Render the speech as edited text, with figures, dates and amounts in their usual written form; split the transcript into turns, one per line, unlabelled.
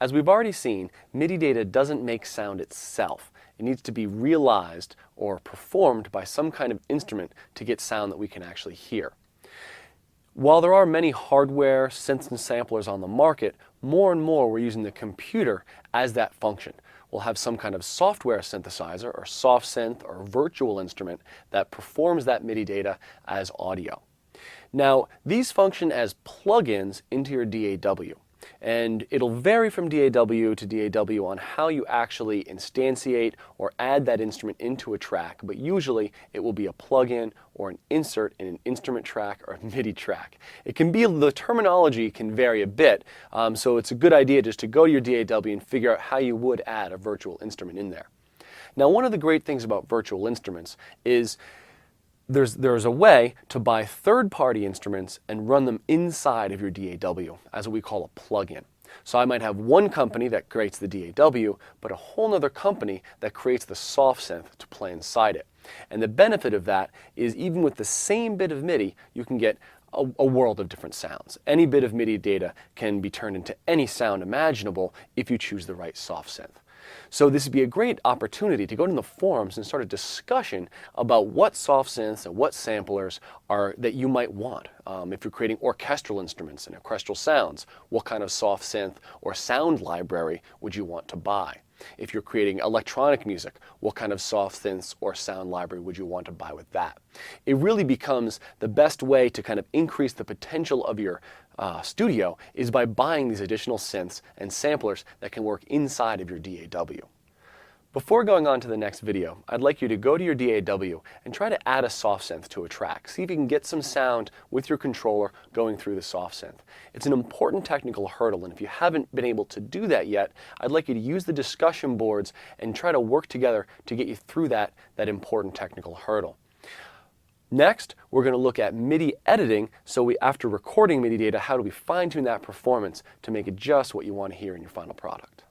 As we've already seen, MIDI data doesn't make sound itself. It needs to be realized or performed by some kind of instrument to get sound that we can actually hear. While there are many hardware synths and samplers on the market, more and more we're using the computer as that function. We'll have some kind of software synthesizer or soft synth or virtual instrument that performs that MIDI data as audio. Now, these function as plugins into your DAW. And it'll vary from DAW to DAW on how you actually instantiate or add that instrument into a track, but usually it will be a plug-in or an insert in an instrument track or a MIDI track. The terminology can vary a bit, so it's a good idea just to go to your DAW and figure out how you would add a virtual instrument in there. Now, one of the great things about virtual instruments is there's a way to buy third-party instruments and run them inside of your DAW as what we call a plug-in. So I might have one company that creates the DAW, but a whole other company that creates the soft synth to play inside it. And the benefit of that is even with the same bit of MIDI, you can get a world of different sounds. Any bit of MIDI data can be turned into any sound imaginable if you choose the right soft synth. So this would be a great opportunity to go to the forums and start a discussion about what soft synths and what samplers are that you might want. If you're creating orchestral instruments and orchestral sounds, what kind of soft synth or sound library would you want to buy? If you're creating electronic music, what kind of soft synths or sound library would you want to buy with that? It really becomes the best way to kind of increase the potential of your studio is by buying these additional synths and samplers that can work inside of your DAW. Before going on to the next video, I'd like you to go to your DAW and try to add a soft synth to a track. See if you can get some sound with your controller going through the soft synth. It's an important technical hurdle, and if you haven't been able to do that yet, I'd like you to use the discussion boards and try to work together to get you through that important technical hurdle. Next, we're going to look at MIDI editing, so after recording MIDI data, how do we fine-tune that performance to make it just what you want to hear in your final product.